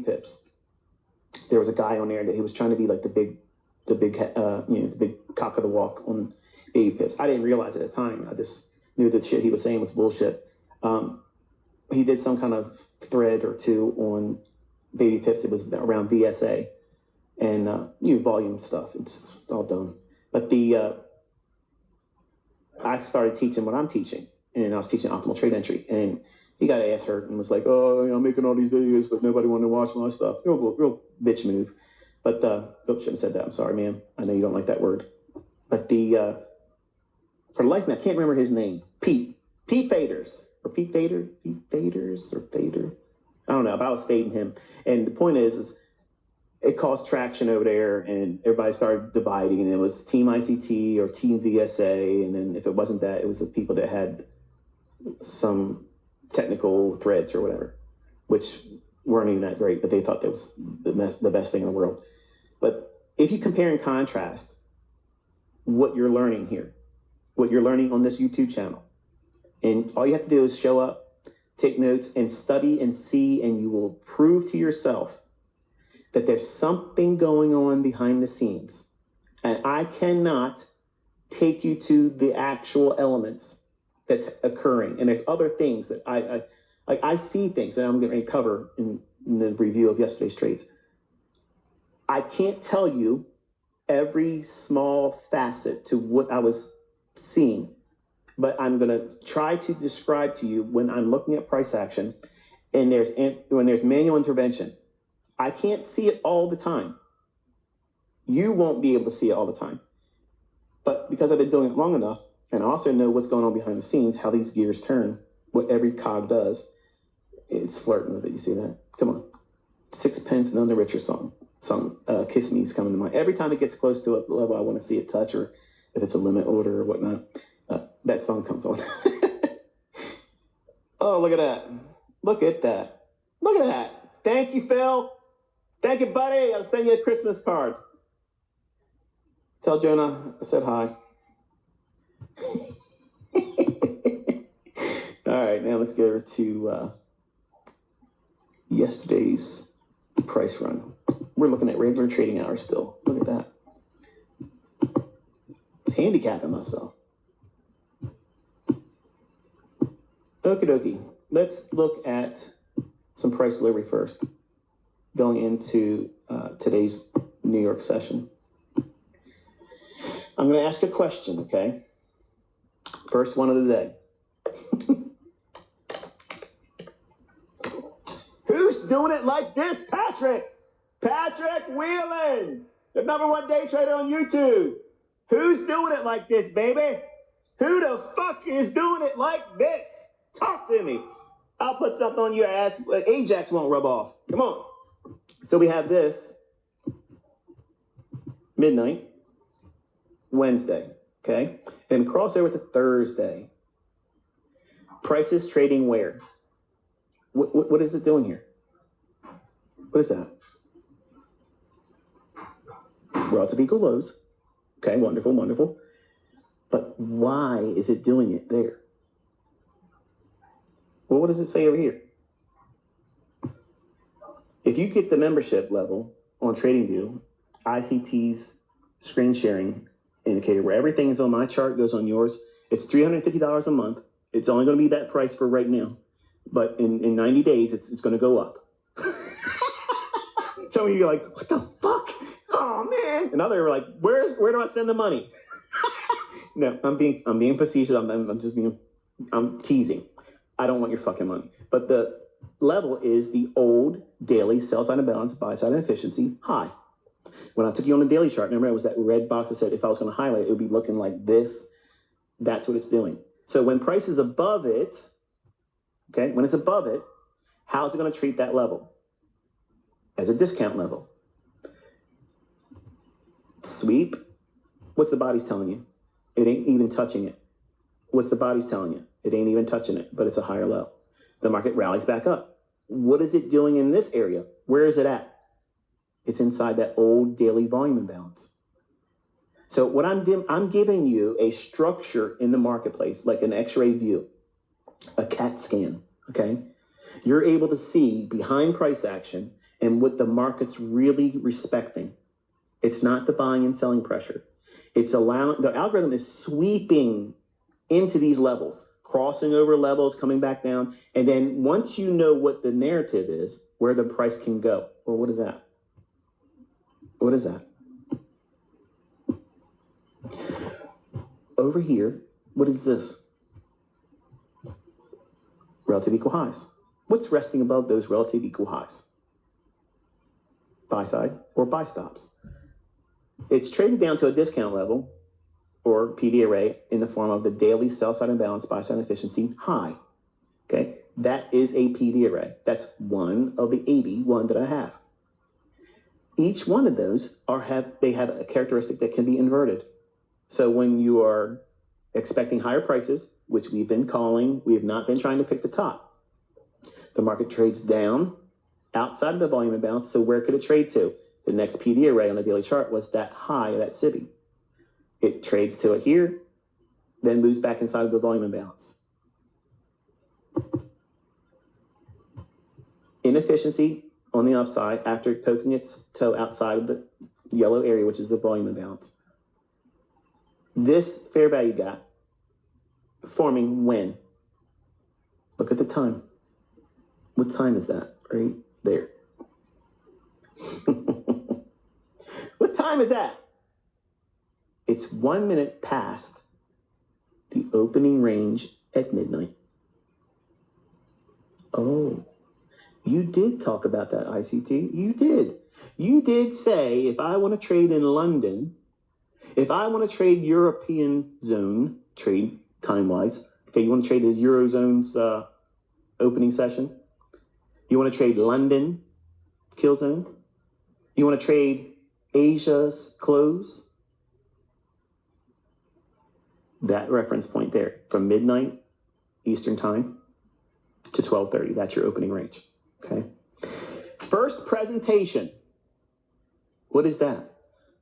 pips. There was a guy on there that he was trying to be like the big cock of the walk on baby pips. I didn't realize at the time. I just knew that shit he was saying was bullshit. He did some kind of thread or two on baby pips. It was around VSA and volume stuff. It's all done. But I started teaching what I'm teaching, and I was teaching optimal trade entry, and he got ass hurt and was like, "Oh, I'm making all these videos, but nobody wanted to watch my stuff." Real bitch move. But shouldn't have said that. I'm sorry, ma'am. I know you don't like that word. But for the life of me, I can't remember his name. Pete Faders or Pete Faders or Fader. I don't know. But I was fading him, and the point is it caused traction over there, and everybody started dividing, and it was Team ICT or Team VSA, and then if it wasn't that, it was the people that had some technical threads or whatever, which weren't even that great, but they thought that was the best thing in the world. But if you compare and contrast what you're learning here, what you're learning on this YouTube channel, and all you have to do is show up, take notes, and study and see, and you will prove to yourself that there's something going on behind the scenes. And I cannot take you to the actual elements that's occurring. And there's other things that I see things that I'm going to cover in the review of yesterday's trades. I can't tell you every small facet to what I was seeing, but I'm going to try to describe to you when I'm looking at price action and when there's manual intervention. I can't see it all the time. You won't be able to see it all the time. But because I've been doing it long enough, and I also know what's going on behind the scenes, how these gears turn, what every cog does, it's flirting with it. You see that? Come on. Sixpence None the Richer song. Kiss Me's coming to mind. Every time it gets close to a level I want to see it touch, or if it's a limit order or whatnot, that song comes on. Oh, look at that. Look at that. Look at that. Thank you, Phil. Thank you, buddy. I'll send you a Christmas card. Tell Jonah I said hi. All right, now let's go over to yesterday's price run. We're looking at regular trading hours still. Look at that. It's handicapping myself. Okie dokie. Let's look at some price delivery first, going into today's New York session. I'm going to ask a question, okay? First one of the day. Who's doing it like this, Patrick? Patrick Whelan, the #1 day trader on YouTube. Who's doing it like this, baby? Who the fuck is doing it like this? Talk to me. I'll put something on your ass. Ajax won't rub off. Come on. So we have this midnight, Wednesday, okay? And crossover to Thursday. Prices trading where? What is it doing here? What is that? Relative equal lows. Okay, wonderful, wonderful. But why is it doing it there? Well, what does it say over here? If you get the membership level on TradingView, ICT's screen sharing indicator, where everything is on my chart, goes on yours, it's $350 a month. It's only going to be that price for right now. But in 90 days, it's going to go up. Some of you are like, what the fuck? Oh, man. And others are like, where do I send the money? No, I'm being facetious. I'm teasing. I don't want your fucking money. But the level is the old daily sell side imbalance, buy side inefficiency high. When I took you on the daily chart, remember it was that red box that said if I was going to highlight it, it would be looking like this. That's what it's doing. So when price is above it, okay, when it's above it, how is it going to treat that level? As a discount level. Sweep. What's the body's telling you? It ain't even touching it. What's the body's telling you? It ain't even touching it, but it's a higher low. The market rallies back up. What is it doing in this area? Where is it at? It's inside that old daily volume imbalance. So what I'm giving you a structure in the marketplace, like an X-ray view, a CAT scan, okay? You're able to see behind price action And what the market's really respecting, it's not the buying and selling pressure. It's allowing, the algorithm is sweeping into these levels, crossing over levels, coming back down. And then once you know what the narrative is, where the price can go. Well, what is that? What is that? Over here, what is this? Relative equal highs. What's resting above those relative equal highs? Buy side or buy stops. It's traded down to a discount level or PD array in the form of the daily sell side imbalance, buy side efficiency high. Okay, that is a PD array. That's one of the 81 that I have. Each one of those have a characteristic that can be inverted. So when you are expecting higher prices, which we have not been trying to pick the top. The market trades down outside of the volume imbalance. So where could it trade to? The next PD array on the daily chart was that high, that SIBI. It trades to it here, then moves back inside of the volume imbalance. Inefficiency on the upside after poking its toe outside of the yellow area, which is the volume imbalance. This fair value gap forming when? Look at the time. What time is that? Right there. What time is that? It's 1 minute past the opening range at midnight. Oh, you did talk about that, ICT. You did. You did say, if I want to trade in London, if I want to trade European zone, trade time-wise, okay, you want to trade the Eurozone's opening session? You want to trade London kill zone? You want to trade Asia's close? That reference point there, from midnight Eastern time to 12:30, that's your opening range, okay? First presentation, what is that?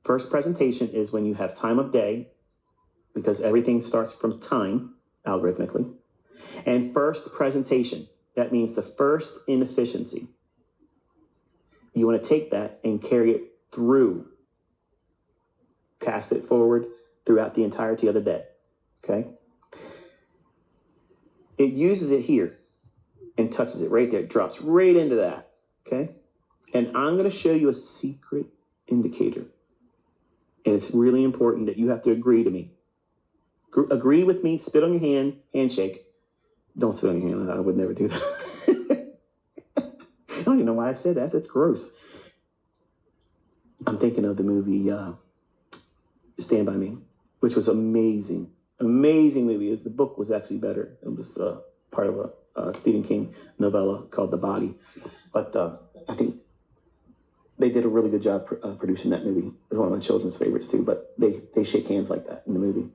First presentation is when you have time of day, because everything starts from time, algorithmically. And first presentation, that means the first inefficiency. You want to take that and carry it through, cast it forward throughout the entirety of the day, okay? It uses it here and touches it right there. It drops right into that, okay? And I'm going to show you a secret indicator. And it's really important that you have to agree to me. Agree with me, spit on your hand, handshake. Don't spit on your hand. I would never do that. I don't even know why I said that. That's gross. I'm thinking of the movie Stand By Me, which was amazing. Amazing movie. The book was actually better. It was part of a Stephen King novella called The Body. But I think they did a really good job producing that movie. It was one of my children's favorites too, but they shake hands like that in the movie.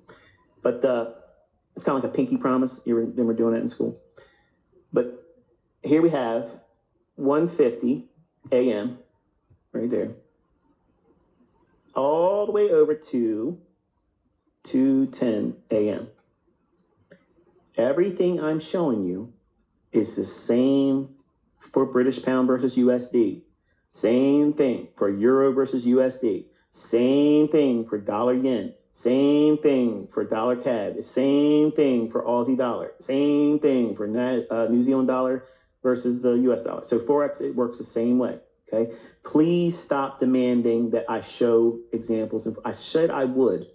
But it's kind of like a pinky promise. You remember doing that in school? But here we have 1:50 a.m. right there. All the way over to 2:10 a.m. Everything I'm showing you is the same for British pound versus USD. Same thing for Euro versus USD. Same thing for dollar yen. Same thing for dollar CAD. Same thing for Aussie dollar. Same thing for New Zealand dollar versus the US dollar. So Forex, it works the same way, okay? Please stop demanding that I show examples. I said I would,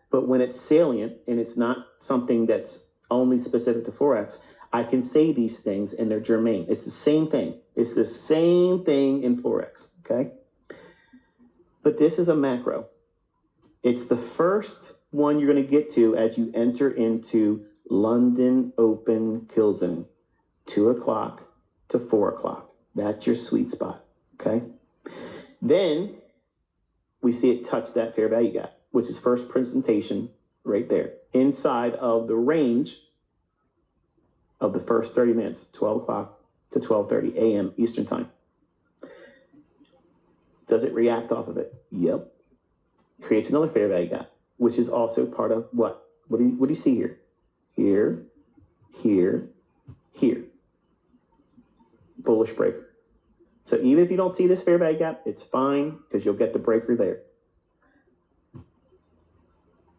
but when it's salient and it's not something that's only specific to Forex, I can say these things and they're germane. It's the same thing. It's the same thing in Forex, okay? But this is a macro. It's the first one you're going to get to as you enter into London open kill zone, 2 o'clock to 4 o'clock. That's your sweet spot, okay? Then we see it touch that fair value gap, which is first presentation right there, inside of the range of the first 30 minutes, 12 o'clock to 12:30 a.m. Eastern time. Does it react off of it? Yep. Creates another fair value gap, which is also part of what? What do you see here? Here, here, here. Bullish breaker. So even if you don't see this fair value gap, it's fine because you'll get the breaker there.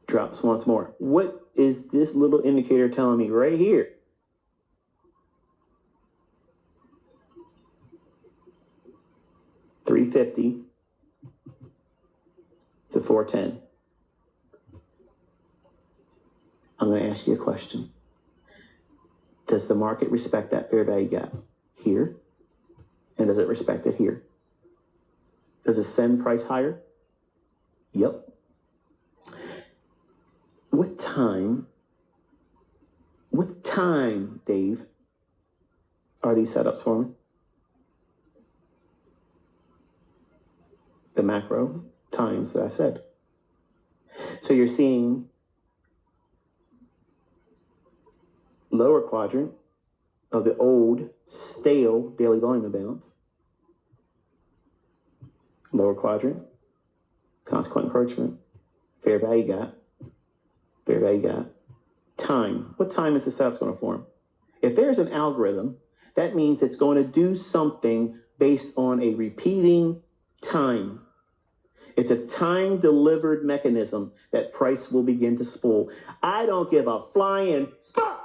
Drops once more. What is this little indicator telling me right here? $350 to $410. I'm going to ask you a question. Does the market respect that fair value gap here? And does it respect it here? Does it send price higher? Yep. What time, Dave, are these setups for me? The macro times that I said. So you're seeing lower quadrant of the old, stale daily volume imbalance. Lower quadrant, consequent encroachment, fair value gap, time. What time is the setup going to form? If there's an algorithm, that means it's going to do something based on a repeating time. It's a time-delivered mechanism that price will begin to spool. I don't give a flying fuck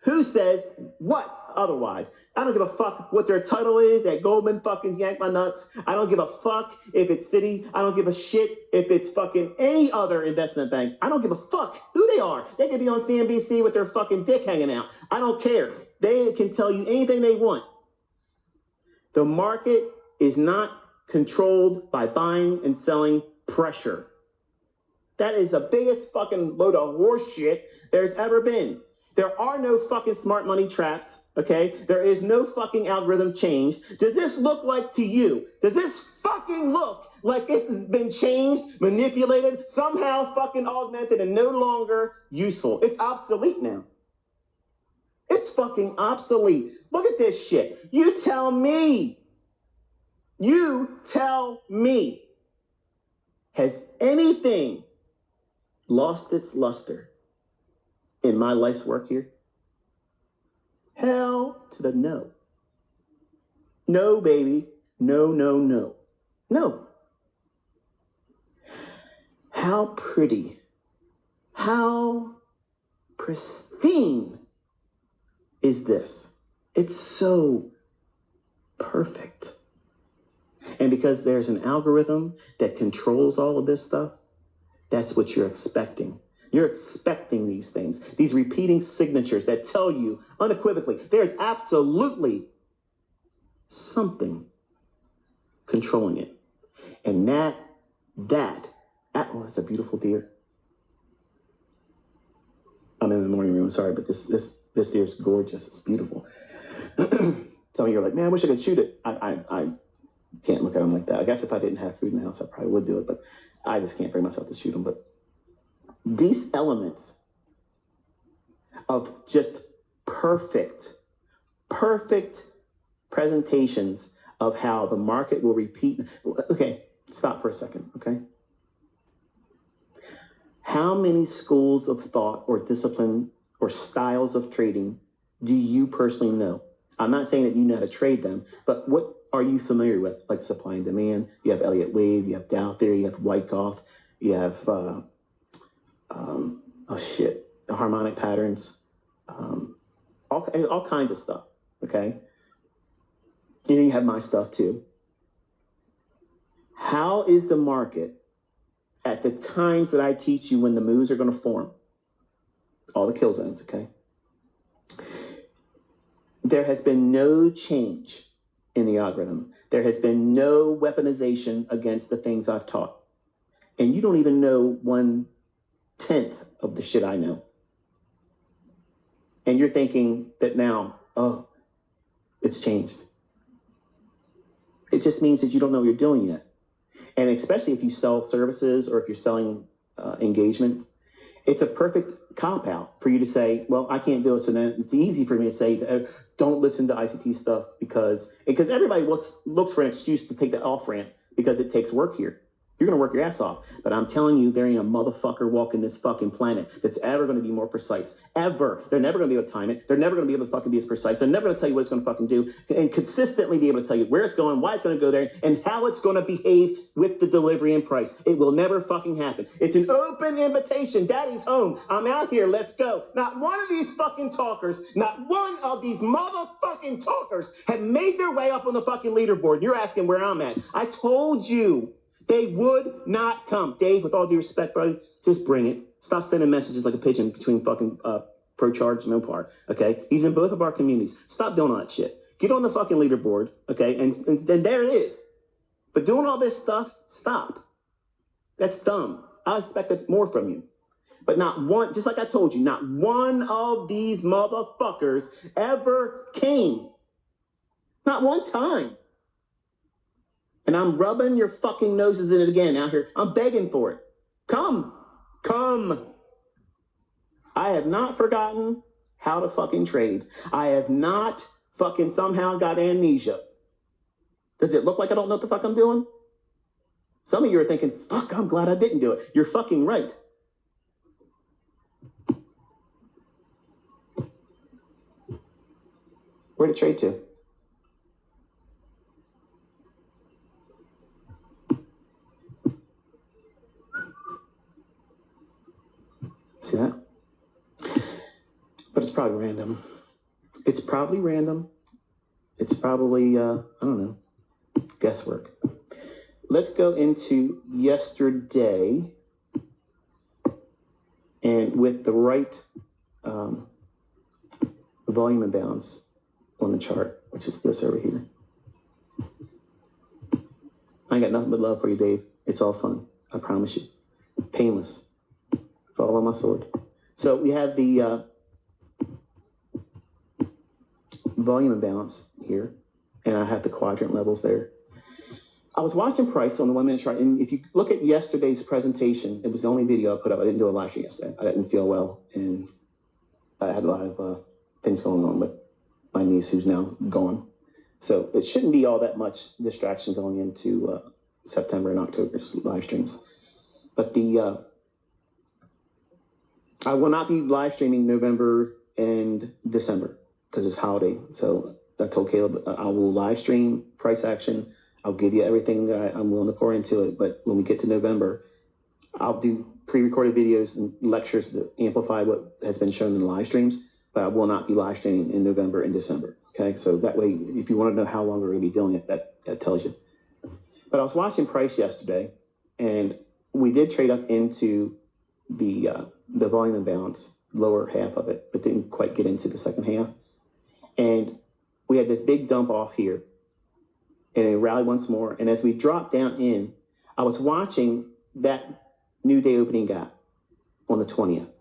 who says what otherwise. I don't give a fuck what their title is at Goldman fucking yank my nuts. I don't give a fuck if it's Citi. I don't give a shit if it's fucking any other investment bank. I don't give a fuck who they are. They could be on CNBC with their fucking dick hanging out. I don't care. They can tell you anything they want. The market is not controlled by buying and selling pressure. That is the biggest fucking load of horse shit there's ever been. There are no fucking smart money traps, okay? There is no fucking algorithm change. Does this look like to you? Does this fucking look like this has been changed, manipulated, somehow fucking augmented and no longer useful? It's obsolete now. It's fucking obsolete. Look at this shit. You tell me. Has anything lost its luster in my life's work here? Hell to the no. No, baby. No. No. How pretty, how pristine is this? It's so perfect. And because there's an algorithm that controls all of this stuff, that's what you're expecting. You're expecting these things, these repeating signatures that tell you unequivocally, there's absolutely something controlling it. And oh, that's a beautiful deer. I'm in the morning room, sorry, but this deer is gorgeous. It's beautiful. Some of you are like, man, I wish I could shoot it. I can't look at them like that. I guess if I didn't have food in the house, I probably would do it, but I just can't bring myself to shoot them. But these elements of just perfect presentations of how the market will repeat. Okay, stop for a second, okay? How many schools of thought or discipline or styles of trading do you personally know? I'm not saying that you know how to trade them, but what are you familiar with? Like supply and demand, you have Elliott Wave, you have Dow Theory, you have Wyckoff, you have, harmonic patterns, all kinds of stuff, okay? And then you have my stuff too. How is the market at the times that I teach you when the moves are going to form? All the kill zones, okay? There has been no change in the algorithm. There has been no weaponization against the things I've taught. And you don't even know 1/10 of the shit I know. And you're thinking that now, oh, it's changed. It just means that you don't know what you're doing yet. And especially if you sell services or if you're selling engagement, it's a perfect cop-out for you to say, well, I can't do it. So then it's easy for me to say, don't listen to ICT stuff because everybody looks for an excuse to take the off-ramp because it takes work here. You're going to work your ass off. But I'm telling you, there ain't a motherfucker walking this fucking planet that's ever going to be more precise. Ever. They're never going to be able to time it. They're never going to be able to fucking be as precise. They're never going to tell you what it's going to fucking do and consistently be able to tell you where it's going, why it's going to go there, and how it's going to behave with the delivery and price. It will never fucking happen. It's an open invitation. Daddy's home. I'm out here. Let's go. Not one of these fucking talkers, not one of these motherfucking talkers have made their way up on the fucking leaderboard. You're asking where I'm at. I told you. They would not come. Dave, with all due respect, buddy, just bring it. Stop sending messages like a pigeon between fucking pro-charge and Mopar, okay? He's in both of our communities. Stop doing all that shit. Get on the fucking leaderboard, okay? And there it is. But doing all this stuff, stop. That's dumb. I expected more from you. But not one, just like I told you, not one of these motherfuckers ever came. Not one time. And I'm rubbing your fucking noses in it again out here. I'm begging for it. Come. I have not forgotten how to fucking trade. I have not fucking somehow got amnesia. Does it look like I don't know what the fuck I'm doing? Some of you are thinking, fuck, I'm glad I didn't do it. You're fucking right. Where to trade to? See that? But it's probably random. It's probably random. It's probably, I don't know, guesswork. Let's go into yesterday. And with the right volume imbalance on the chart, which is this over here. I ain't got nothing but love for you, Dave. It's all fun. I promise you. Painless. Fall on my sword. So we have the volume imbalance here, and I have the quadrant levels there. I was watching price on the 1 minute chart, and if you look at yesterday's presentation, it was the only video I put up. I didn't do a live stream yesterday. I didn't feel well, and I had a lot of things going on with my niece who's now gone. So it shouldn't be all that much distraction going into September and October's live streams. But I will not be live streaming November and December because it's holiday. So I told Caleb I will live stream price action. I'll give you everything that I'm willing to pour into it. But when we get to November, I'll do pre-recorded videos and lectures to amplify what has been shown in the live streams. But I will not be live streaming in November and December. Okay, so that way, if you want to know how long we're going to be doing it, that tells you. But I was watching price yesterday, and we did trade up into the volume imbalance, lower half of it, but didn't quite get into the second half. And we had this big dump off here, and it rallied once more. And as we dropped down in, I was watching that new day opening gap on the 20th.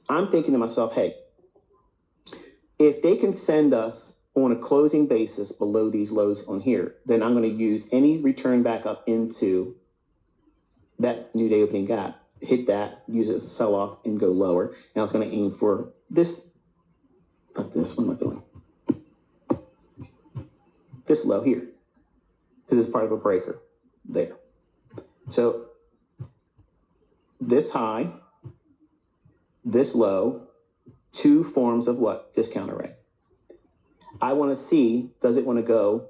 I'm thinking to myself, hey, if they can send us on a closing basis below these lows on here, then I'm going to use any return back up into that new day opening gap, hit that, use it as a sell-off, and go lower. And I was going to aim for this, not this, what am I doing? This low here, because it's part of a breaker there. So this high, this low, two forms of what? Discount array. I want to see, does it want to go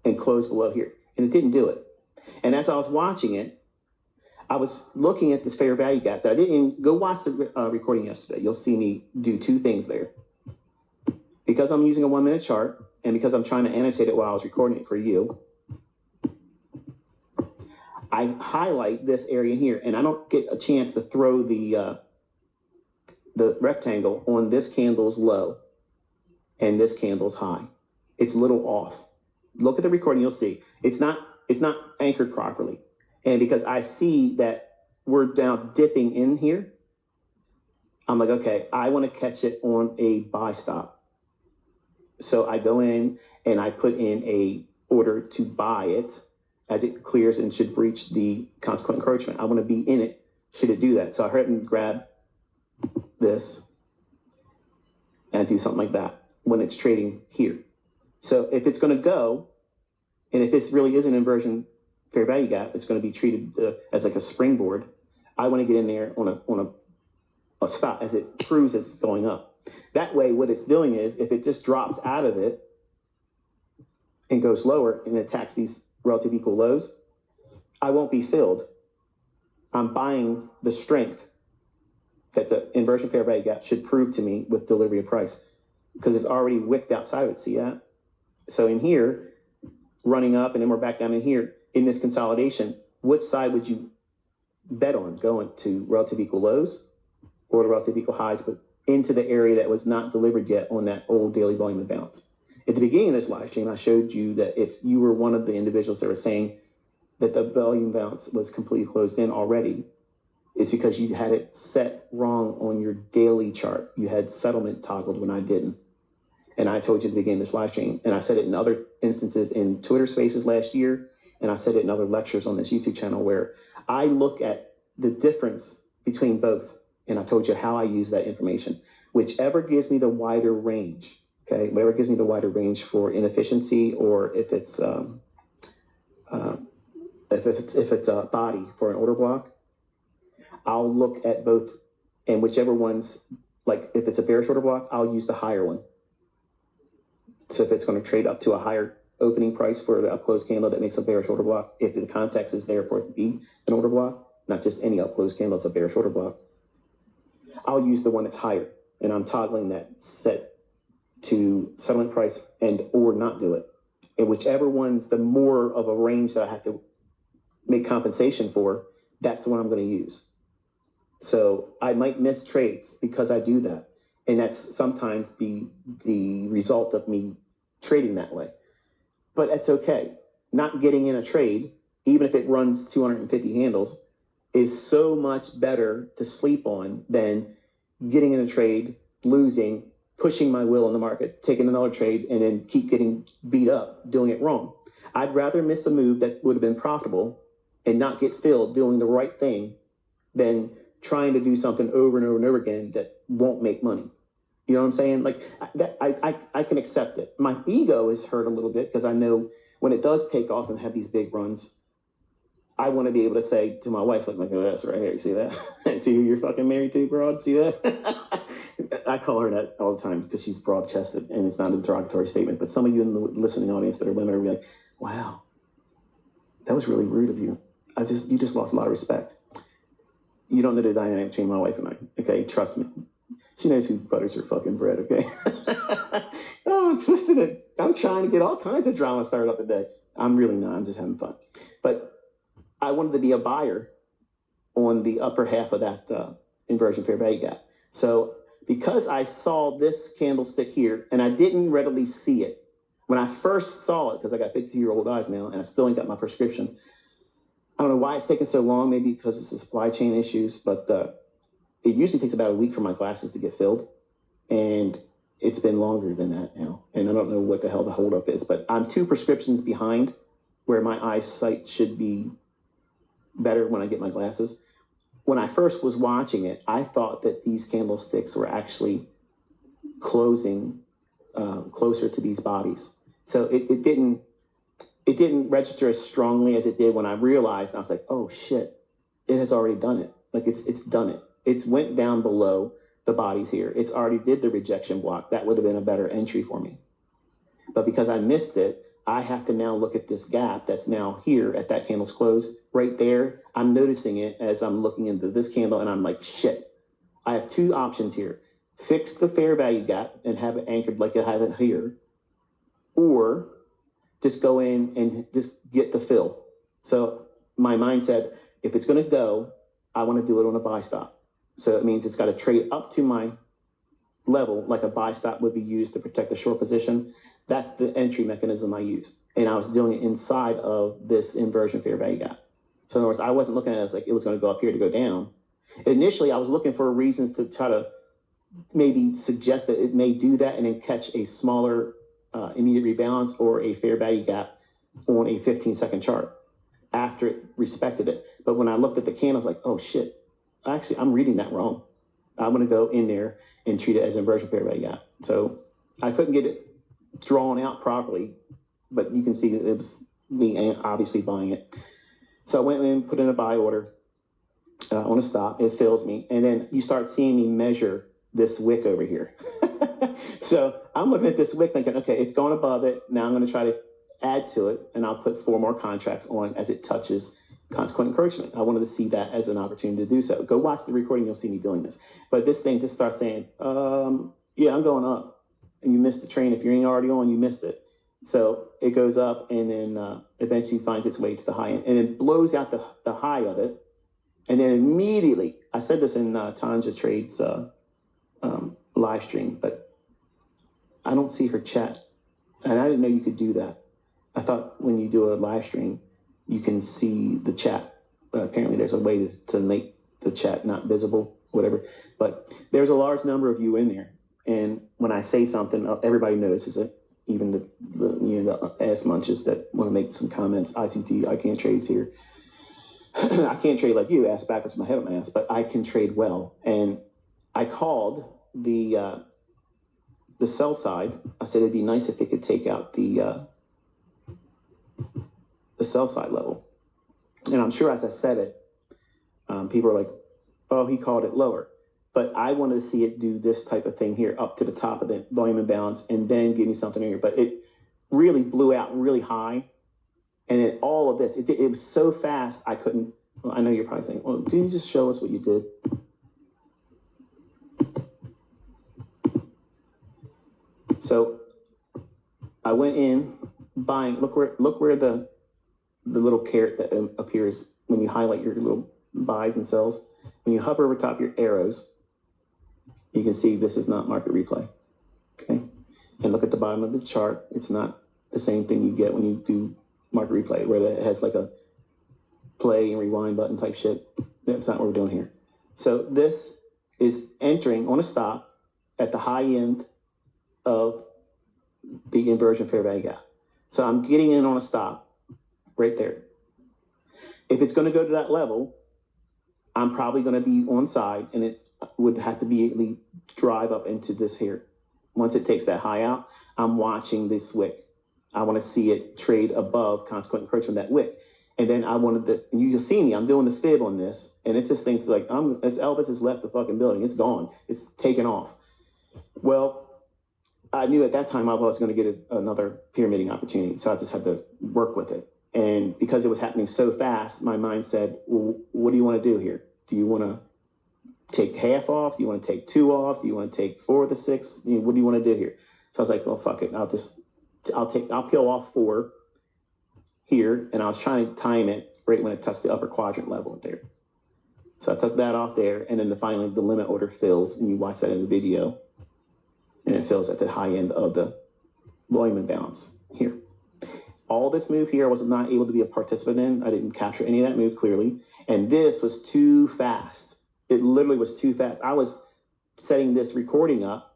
and close below here? And it didn't do it. And as I was watching it, I was looking at this fair value gap that I didn't even go watch the recording yesterday. You'll see me do two things there. Because I'm using a 1 minute chart and because I'm trying to annotate it while I was recording it for you, I highlight this area here and I don't get a chance to throw the rectangle on this candle's low and this candle's high. It's a little off. Look at the recording, you'll see. It's not anchored properly. And because I see that we're now dipping in here, I'm like, okay, I want to catch it on a buy stop. So I go in and I put in a order to buy it as it clears and should breach the consequent encroachment. I want to be in it should it do that. So I heard him grab this and do something like that when it's trading here. So if it's going to go, and if this really is an inversion fair value gap, it's going to be treated as like a springboard. I want to get in there on a stop as it proves it's going up. That way, what it's doing is if it just drops out of it and goes lower and attacks these relative equal lows, I won't be filled. I'm buying the strength that the inversion fair value gap should prove to me with delivery of price because it's already wicked outside of it. See that? So in here, running up, and then we're back down in here in this consolidation, which side would you bet on going to relative equal lows or the relative equal highs, but into the area that was not delivered yet on that old daily volume imbalance? At the beginning of this live stream, I showed you that if you were one of the individuals that were saying that the volume balance was completely closed in already, it's because you had it set wrong on your daily chart. You had settlement toggled when I didn't. And I told you at the beginning of this live stream, and I said it in other instances in Twitter Spaces last year, and I said it in other lectures on this YouTube channel where I look at the difference between both, and I told you how I use that information. Whichever gives me the wider range, okay, whatever gives me the wider range for inefficiency, or if it's a body for an order block, I'll look at both, and whichever one's, like if it's a bearish order block, I'll use the higher one. So if it's going to trade up to a higher opening price for the up close candle that makes a bearish order block, if the context is there for it to be an order block, not just any up close candle, it's a bearish order block, I'll use the one that's higher, and I'm toggling that set to settlement price and or not do it. And whichever one's the more of a range that I have to make compensation for, that's the one I'm going to use. So I might miss trades because I do that. And that's sometimes the result of me trading that way. But it's okay. Not getting in a trade, even if it runs 250 handles, is so much better to sleep on than getting in a trade, losing, pushing my will in the market, taking another trade, and then keep getting beat up, doing it wrong. I'd rather miss a move that would have been profitable and not get filled doing the right thing than trying to do something over and over and over again that won't make money. You know what I'm saying? Like that, I can accept it. My ego is hurt a little bit because I know when it does take off and have these big runs, I want to be able to say to my wife, like, look at this right here. You see that? See who you're fucking married to, broad? See that? I call her that all the time because she's broad-chested, and it's not a derogatory statement. But some of you in the listening audience that are women are like, wow, that was really rude of you. You just lost a lot of respect. You don't know the dynamic between my wife and I. Okay, trust me. She knows who butters her fucking bread, okay? Oh, I'm twisting it. I'm trying to get all kinds of drama started up today. I'm really not. I'm just having fun. But I wanted to be a buyer on the upper half of that inversion fair value gap. So because I saw this candlestick here, and I didn't readily see it, when I first saw it, because I got 52-year-old eyes now, and I still ain't got my prescription, I don't know why it's taking so long, maybe because it's the supply chain issues, but it usually takes about a week for my glasses to get filled, and it's been longer than that now. And I don't know what the hell the holdup is, but I'm 2 prescriptions behind where my eyesight should be better when I get my glasses. When I first was watching it, I thought that these candlesticks were actually closing closer to these bodies. So it didn't register as strongly as it did when I realized. I was like, oh shit, it has already done it. Like it's done it. It's went down below the bodies here. It's already did the rejection block. That would have been a better entry for me. But because I missed it, I have to now look at this gap that's now here at that candle's close. Right there, I'm noticing it as I'm looking into this candle, and I'm like, shit. I have 2 options here. Fix the fair value gap and have it anchored like I have it here, or just go in and just get the fill. So my mind said, if it's going to go, I want to do it on a buy stop. So it means it's got to trade up to my level, like a buy stop would be used to protect a short position. That's the entry mechanism I used. And I was doing it inside of this inversion fair value gap. So in other words, I wasn't looking at it as like it was going to go up here to go down. Initially, I was looking for reasons to try to maybe suggest that it may do that and then catch a smaller immediate rebalance or a fair value gap on a 15-second chart after it respected it. But when I looked at the candles, like, oh shit, actually, I'm reading that wrong. I'm going to go in there and treat it as an inversion fair value gap. So I couldn't get it drawn out properly, but you can see that it was me obviously buying it. So I went in, put in a buy order on a stop. It fills me. And then you start seeing me measure this wick over here. So I'm looking at this wick thinking, okay, it's going above it. Now I'm going to try to add to it, and I'll put 4 more contracts on as it touches consequent encroachment. I wanted to see that as an opportunity to do so. Go watch the recording. You'll see me doing this. But this thing just starts saying, yeah, I'm going up. And you missed the train. If you ain't already on, you missed it. So it goes up and then eventually finds its way to the high end and then blows out the high of it. And then immediately, I said this in Tanja Trade's live stream, but I don't see her chat. And I didn't know you could do that. I thought when you do a live stream, you can see the chat. But apparently there's a way to make the chat not visible, whatever. But there's a large number of you in there. And when I say something, everybody notices it. Even the ass munches that want to make some comments. ICT, I can't trade here. I can't trade like you, ass backwards, my head on my ass, but I can trade well. And I called the sell side. I said it'd be nice if it could take out the sell side level. And I'm sure as I said it, people are like, oh, he called it lower. But I wanted to see it do this type of thing here up to the top of the volume imbalance and then give me something here. But it really blew out really high. And then all of this, it was so fast, I couldn't. Well, I know you're probably thinking, well, didn't you just show us what you did? So I went in buying. Look where the little caret that appears when you highlight your little buys and sells. When you hover over top of your arrows, you can see this is not market replay. Okay, and look at the bottom of the chart. It's not the same thing you get when you do market replay, where it has like a play and rewind button type shit. That's not what we're doing here. So this is entering on a stop at the high end of the inversion fair value gap. So I'm getting in on a stop right there. If it's going to go to that level, I'm probably going to be on side, and it would have to be drive up into this here. Once it takes that high out, I'm watching this wick. I want to see it trade above consequent encroachment, that wick. And then I wanted to, and you can see me, I'm doing the fib on this. And if this thing's like, it's Elvis has left the fucking building. It's gone. It's taken off. Well, I knew at that time I was going to get another pyramiding opportunity. So I just had to work with it. And because it was happening so fast, my mind said, well, what do you want to do here? Do you want to take half off? Do you want to take 2 off? Do you want to take 4 of the 6? What do you want to do here? So I was like, well, fuck it. I'll peel off 4 here. And I was trying to time it right when it touched the upper quadrant level there. So I took that off there. And then finally the limit order fills, and you watch that in the video. And it fills at the high end of the volume imbalance here. All this move here I was not able to be a participant in. I didn't capture any of that move clearly. And this was too fast. It literally was too fast. I was setting this recording up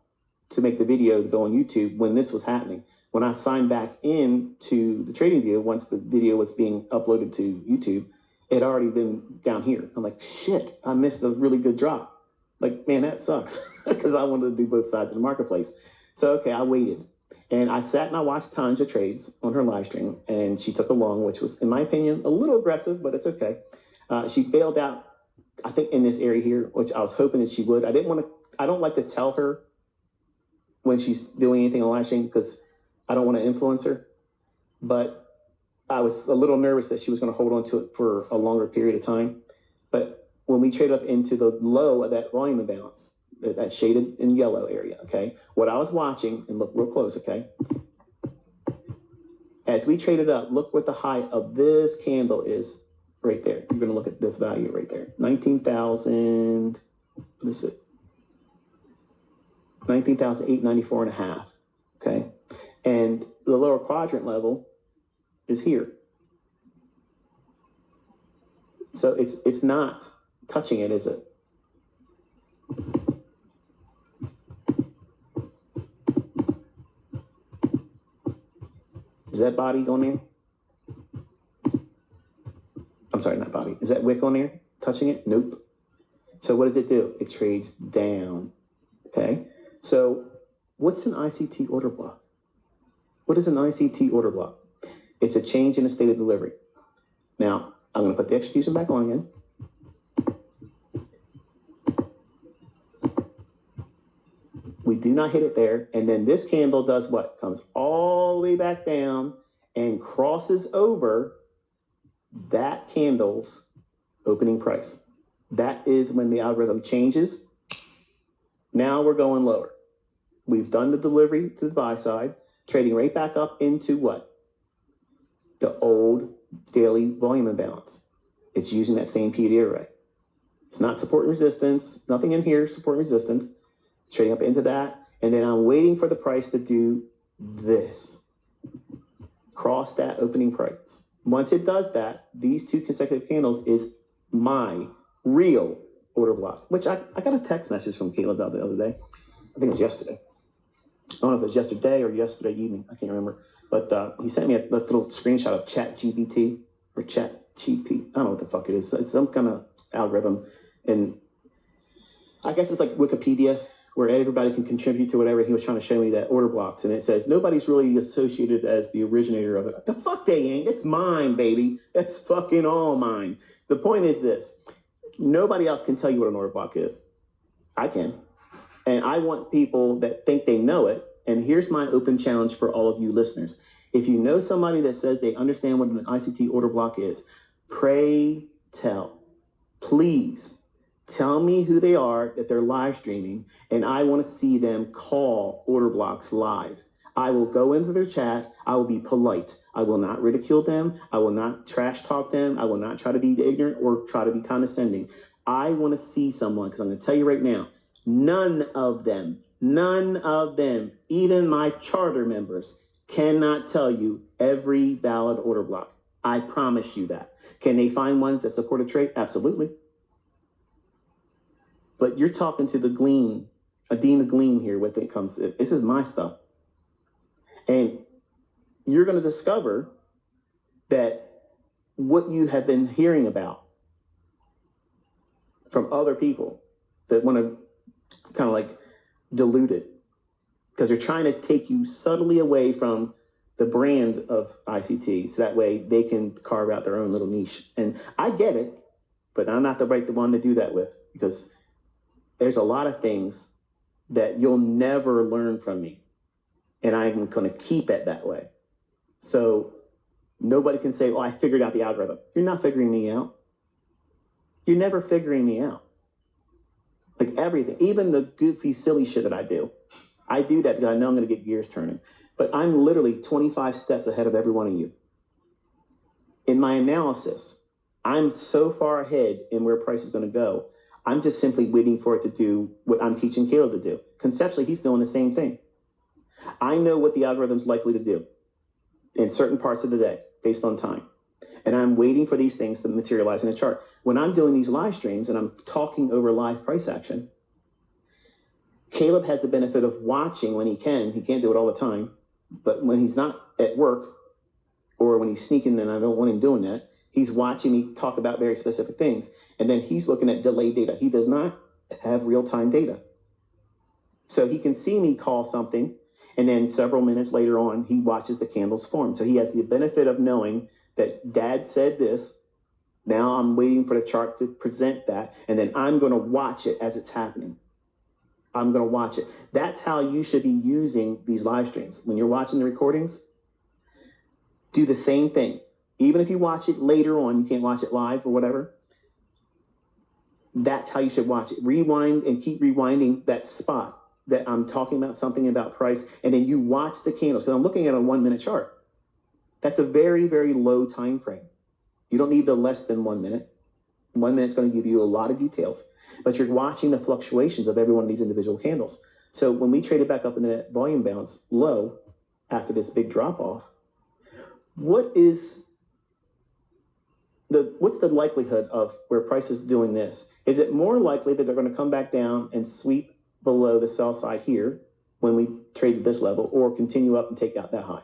to make the video to go on YouTube when this was happening. When I signed back in to the trading view, once the video was being uploaded to YouTube, it had already been down here. I'm like, shit, I missed a really good drop. Like, man, that sucks because I wanted to do both sides of the marketplace. So, okay, I waited. And I sat and I watched Tanja Trades on her live stream, and she took a long, which was, in my opinion, a little aggressive, but it's okay. She bailed out, I think, in this area here, which I was hoping that she would. I don't like to tell her when she's doing anything on live stream because I don't want to influence her. But I was a little nervous that she was going to hold on to it for a longer period of time. But when we trade up into the low of that volume imbalance, that shaded in yellow area, okay? What I was watching, and look real close, okay? As we traded up, look what the high of this candle is right there. You're gonna look at this value right there. 19,000, what is it? 19,894 and a half, okay? And the lower quadrant level is here. So it's not touching it, is it? Is that body on there? I'm sorry, not body. Is that wick on there? Touching it? Nope. So what does it do? It trades down. Okay. So what's an ICT order block? What is an ICT order block? It's a change in the state of delivery. Now, I'm going to put the execution back on again. We do not hit it there. And then this candle does what? Comes all the way back down and crosses over that candle's opening price. That is when the algorithm changes. Now we're going lower. We've done the delivery to the buy side, trading right back up into what? The old daily volume imbalance. It's using that same PD array. It's not support and resistance. Nothing in here, support and resistance. It's trading up into that. And then I'm waiting for the price to do this. Cross that opening price. Once it does that, these two consecutive candles is my real order block, which I got a text message from Caleb the other day. I think it was yesterday. I don't know if it was yesterday or yesterday evening. I can't remember. But he sent me a little screenshot of Chat GPT or Chat GP. I don't know what the fuck it is. It's some kind of algorithm. And I guess it's like Wikipedia where everybody can contribute to whatever. He was trying to show me that order blocks. And it says, nobody's really associated as the originator of it. The fuck they ain't. It's mine, baby. That's fucking all mine. The point is this. Nobody else can tell you what an order block is. I can. And I want people that think they know it. And here's my open challenge for all of you listeners. If you know somebody that says they understand what an ICT order block is, pray tell. Please tell me who they are that they're live streaming, and I want to see them call order blocks live. I will go into their chat. I will be polite. I will not ridicule them. I will not trash talk them. I will not try to be ignorant or try to be condescending. I want to see someone, because I'm going to tell you right now, none of them, even my charter members, cannot tell you every valid order block. I promise you that. Can they find ones that support a trade? Absolutely. But you're talking to the Glean, a Dean of Glean here when it comes to, this is my stuff. And you're going to discover that what you have been hearing about from other people that want to kind of like dilute it, because they're trying to take you subtly away from the brand of ICT, so that way they can carve out their own little niche. And I get it, but I'm not the one to do that with, because there's a lot of things that you'll never learn from me, and I'm going to keep it that way. So nobody can say, oh, I figured out the algorithm. You're not figuring me out. You're never figuring me out. Like everything, even the goofy, silly shit that I do that because I know I'm going to get gears turning. But I'm literally 25 steps ahead of every one of you. In my analysis, I'm so far ahead in where price is going to go. I'm just simply waiting for it to do what I'm teaching Caleb to do. Conceptually, he's doing the same thing. I know what the algorithm's likely to do in certain parts of the day based on time. And I'm waiting for these things to materialize in a chart. When I'm doing these live streams and I'm talking over live price action, Caleb has the benefit of watching when he can. He can't do it all the time. But when he's not at work or when he's sneaking and I don't want him doing that, he's watching me talk about very specific things. And then he's looking at delayed data. He does not have real-time data. So he can see me call something, and then several minutes later on, he watches the candles form. So he has the benefit of knowing that Dad said this. Now I'm waiting for the chart to present that, and then I'm going to watch it as it's happening. I'm going to watch it. That's how you should be using these live streams. When you're watching the recordings, do the same thing. Even if you watch it later on, you can't watch it live or whatever. That's how you should watch it. Rewind and keep rewinding that spot that I'm talking about something about price, and then you watch the candles, because I'm looking at a 1 minute chart. That's a very, very low time frame. You don't need the less than 1 minute. 1 minute's going to give you a lot of details, but you're watching the fluctuations of every one of these individual candles. So when we traded back up into that volume bounce low after this big drop off, what's the likelihood of where price is doing this? Is it more likely that they're going to come back down and sweep below the sell side here when we trade at this level, or continue up and take out that high?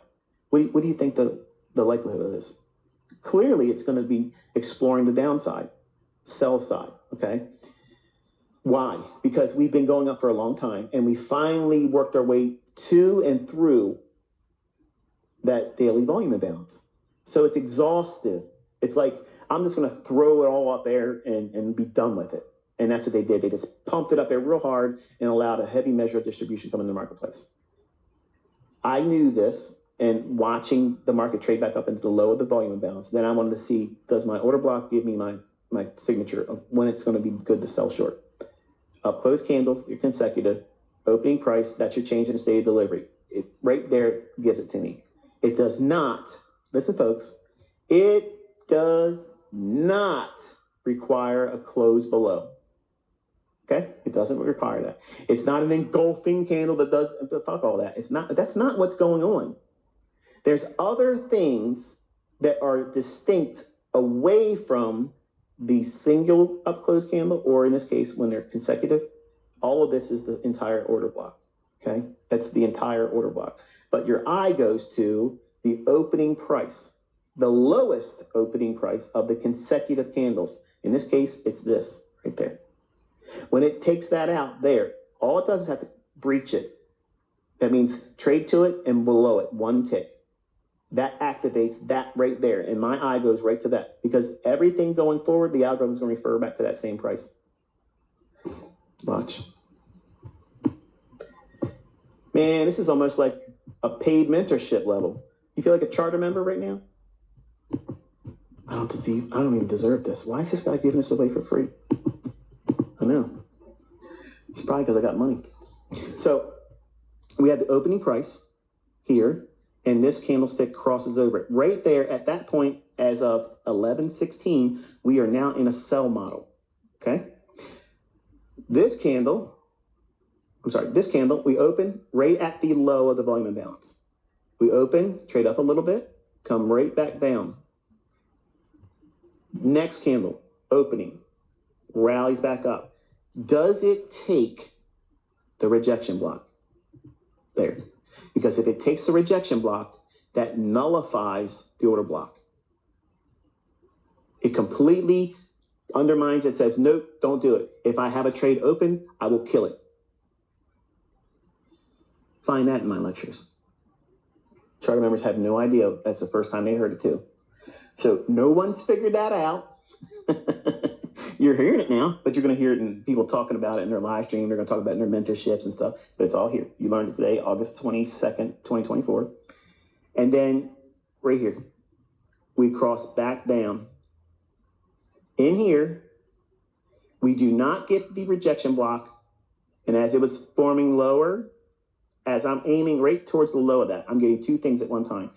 What do you think the likelihood of this? Clearly, it's going to be exploring the downside, sell side, okay? Why? Because we've been going up for a long time, and we finally worked our way to and through that daily volume imbalance. So it's exhaustive. It's like, I'm just going to throw it all up there and be done with it. And that's what they did. They just pumped it up there real hard and allowed a heavy measure of distribution come into the marketplace. I knew this, and watching the market trade back up into the low of the volume imbalance, then I wanted to see, does my order block give me my signature of when it's going to be good to sell short? Up close candles, your consecutive, opening price, that's your change in the state of delivery. It right there gives it to me. It does not, listen folks, it does not require a close below. Okay? It doesn't require that. It's not an engulfing candle that does, fuck all that. That's not what's going on. There's other things that are distinct away from the single up close candle, or in this case, when they're consecutive. All of this is the entire order block. Okay? That's the entire order block. But your eye goes to the opening price, the lowest opening price of the consecutive candles. In this case, it's this right there. When it takes that out there, all it does is have to breach it. That means trade to it and below it, one tick. That activates that right there. And my eye goes right to that, because everything going forward, the algorithm is going to refer back to that same price. Watch. Man, this is almost like a paid mentorship level. You feel like a charter member right now? I don't even deserve this. Why is this guy giving this away for free? I know. It's probably because I got money. So we have the opening price here, and this candlestick crosses over it. Right there at that point, as of 11:16, we are now in a sell model. Okay? This candle, we open right at the low of the volume imbalance. We open, trade up a little bit, come right back down. Next candle, opening, rallies back up. Does it take the rejection block? There. Because if it takes the rejection block, that nullifies the order block. It completely undermines it, says, nope, don't do it. If I have a trade open, I will kill it. Find that in my lectures. Charter members have no idea. That's the first time they heard it too. So no one's figured that out. You're hearing it now, but you're going to hear it in people talking about it in their live stream. They're going to talk about it in their mentorships and stuff, but it's all here. You learned it today, August 22nd, 2024. And then right here, we cross back down. In here, we do not get the rejection block. And as it was forming lower, as I'm aiming right towards the low of that, I'm getting two things at one time.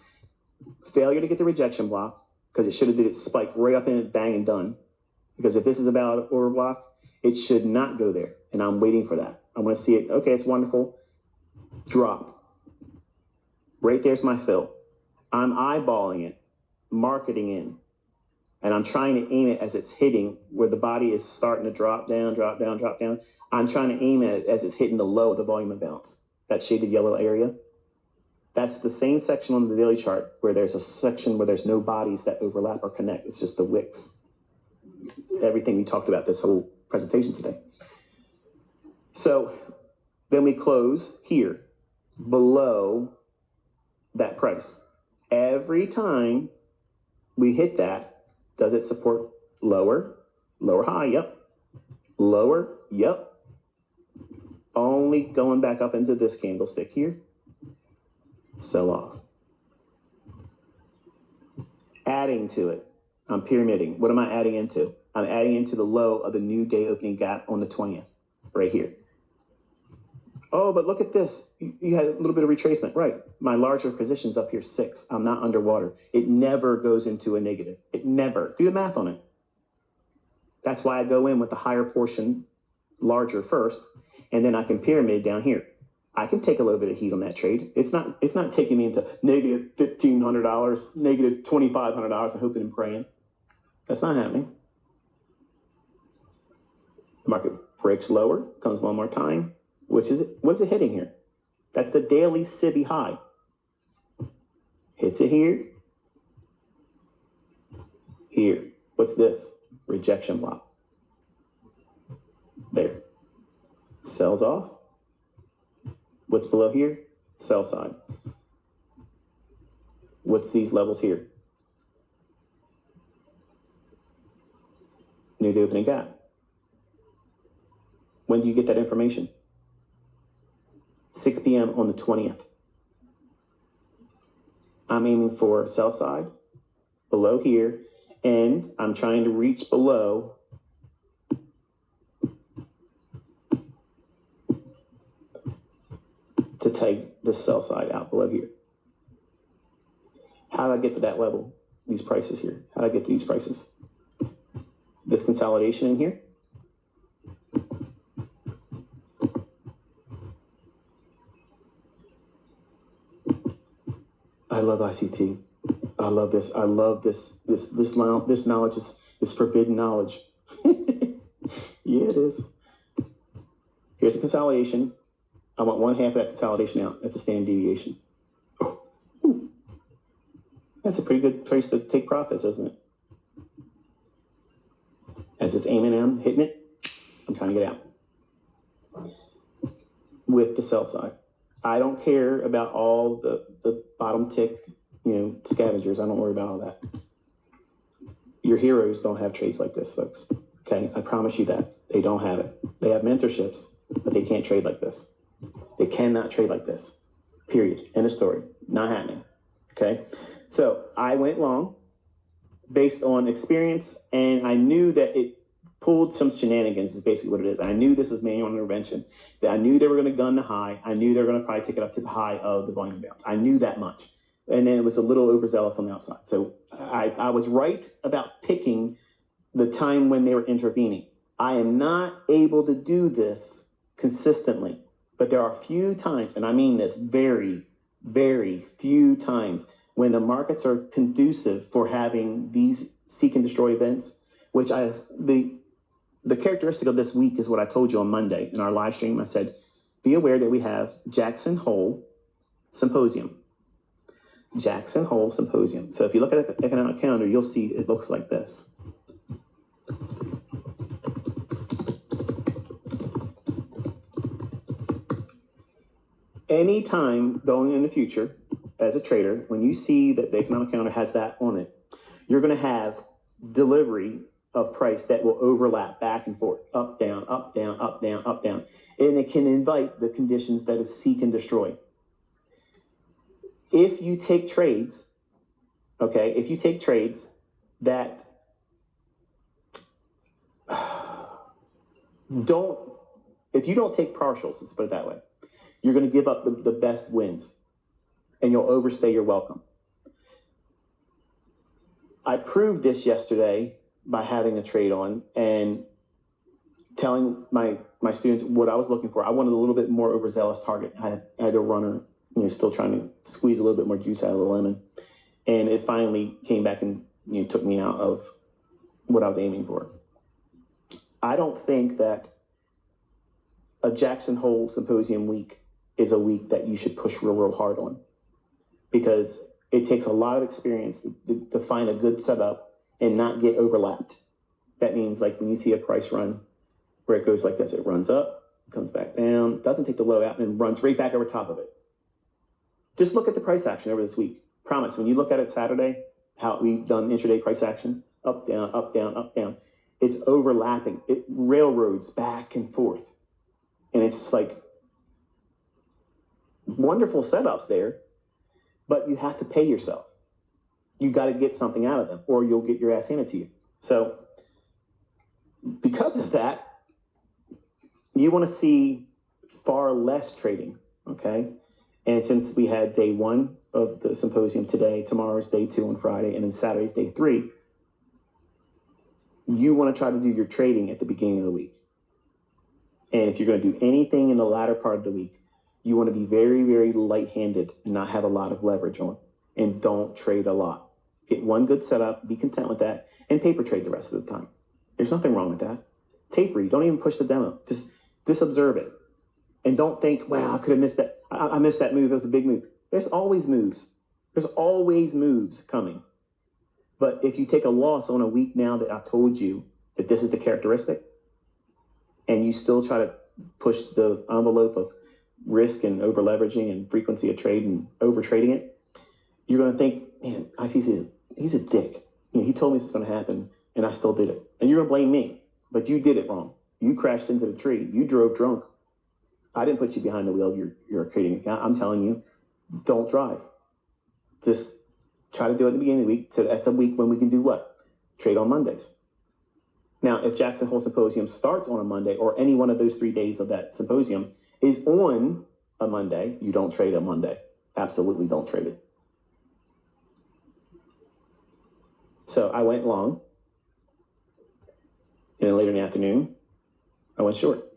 Failure to get the rejection block, because it should have did it spike right up in it, bang, and done. Because if this is about an order block, it should not go there. And I'm waiting for that. I want to see it. Okay, it's wonderful. Drop. Right there's my fill. I'm eyeballing it, marketing in. And I'm trying to aim it as it's hitting where the body is starting to drop down, drop down, drop down. I'm trying to aim at it as it's hitting the low of the volume imbalance. That shaded yellow area. That's the same section on the daily chart where there's a section where there's no bodies that overlap or connect. It's just the wicks. Everything we talked about this whole presentation today. So then we close here below that price. Every time we hit that, does it support lower? Lower high, yep. Lower, yep. Only going back up into this candlestick here. Sell off. Adding to it. I'm pyramiding. What am I adding into? I'm adding into the low of the new day opening gap on the 20th, right here. Oh, but look at this. You had a little bit of retracement. Right. My larger position's up here 6. I'm not underwater. It never goes into a negative. It never. Do the math on it. That's why I go in with the higher portion larger first, and then I can pyramid down here. I can take a little bit of heat on that trade. It's not taking me into negative $1,500, negative $2,500 and hoping and praying. That's not happening. The market breaks lower, comes one more time. Which is it? What is it hitting here? That's the daily SIBI high. Hits it here. Here. What's this? Rejection block. There. Sells off. What's below here? Sell side. What's these levels here? near the opening gap. When do you get that information? 6 p.m. on the 20th. I'm aiming for sell side below here, and I'm trying to reach below to take the sell side out below here. How did I get to that level? These prices here. How did I get to these prices? This consolidation in here. I love ICT. I love this. I love this. This knowledge is forbidden knowledge. Yeah, it is. Here's a consolidation. I want 1/2 of that consolidation out. That's a standard deviation. Oh, ooh. That's a pretty good place to take profits, isn't it? As it's aiming in, hitting it, I'm trying to get out with the sell side. I don't care about all the bottom tick, scavengers. I don't worry about all that. Your heroes don't have trades like this, folks. Okay, I promise you that. They don't have it. They have mentorships, but they can't trade like this. They cannot trade like this. Period. End of story. Not happening. Okay, so I went long based on experience, and I knew that it pulled some shenanigans is basically what it is. I knew this was manual intervention. That I knew they were going to gun the high. I knew they were going to probably take it up to the high of the volume bounce. I knew that much. And then it was a little overzealous on the outside. So I was right about picking the time when they were intervening. I am not able to do this consistently, but there are few times, and I mean this very, very few times, when the markets are conducive for having these seek and destroy events, which the characteristic of this week is what I told you on Monday in our live stream. I said, be aware that we have Jackson Hole Symposium. Jackson Hole Symposium. So if you look at the economic calendar, you'll see it looks like this. Anytime going in the future, as a trader, when you see that the economic calendar has that on it, you're going to have delivery of price that will overlap back and forth, up, down, up, down, up, down, up, down. And it can invite the conditions that is seek and destroy. If you take trades, okay, if you take trades that if you don't take partials, let's put it that way, you're going to give up the best wins and you'll overstay your welcome. I proved this yesterday by having a trade on and telling my students what I was looking for. I wanted a little bit more overzealous target. I had a runner, still trying to squeeze a little bit more juice out of the lemon. And it finally came back and took me out of what I was aiming for. I don't think that a Jackson Hole Symposium week is a week that you should push real, real hard on, because it takes a lot of experience to find a good setup and not get overlapped. That means like when you see a price run where it goes like this, it runs up, comes back down, doesn't take the low out, and runs right back over top of it. Just look at the price action over this week. Promise, when you look at it Saturday, how we've done intraday price action, up, down, up, down, up, down, it's overlapping. It railroads back and forth. And it's like wonderful setups there, but you have to pay yourself. You got to get something out of them or you'll get your ass handed to you. So because of that, you want to see far less trading, okay? And since we had day 1 of the symposium today, tomorrow's day 2 on Friday, and then Saturday's day 3, you want to try to do your trading at the beginning of the week. And if you're going to do anything in the latter part of the week, you want to be very, very light-handed and not have a lot of leverage on. And don't trade a lot. Get one good setup, be content with that, and paper trade the rest of the time. There's nothing wrong with that. Taper, don't even push the demo. Just observe it. And don't think, wow, I could have missed that. I missed that move. It was a big move. There's always moves. There's always moves coming. But if you take a loss on a week now that I've told you that this is the characteristic, and you still try to push the envelope of risk and over leveraging and frequency of trade and over trading it, you're going to think, man, ICC, he's a dick. He told me this is going to happen. and I still did it. And you're going to blame me, but you did it wrong. You crashed into the tree. You drove drunk. I didn't put you behind the wheel of your trading account. I'm telling you, don't drive. Just try to do it at the beginning of the week. So that's a week when we can do what? Trade on Mondays. Now, if Jackson Hole Symposium starts on a Monday, or any one of those 3 days of that symposium is on a Monday, you don't trade on Monday. Absolutely don't trade it. So I went long, and then later in the afternoon, I went short.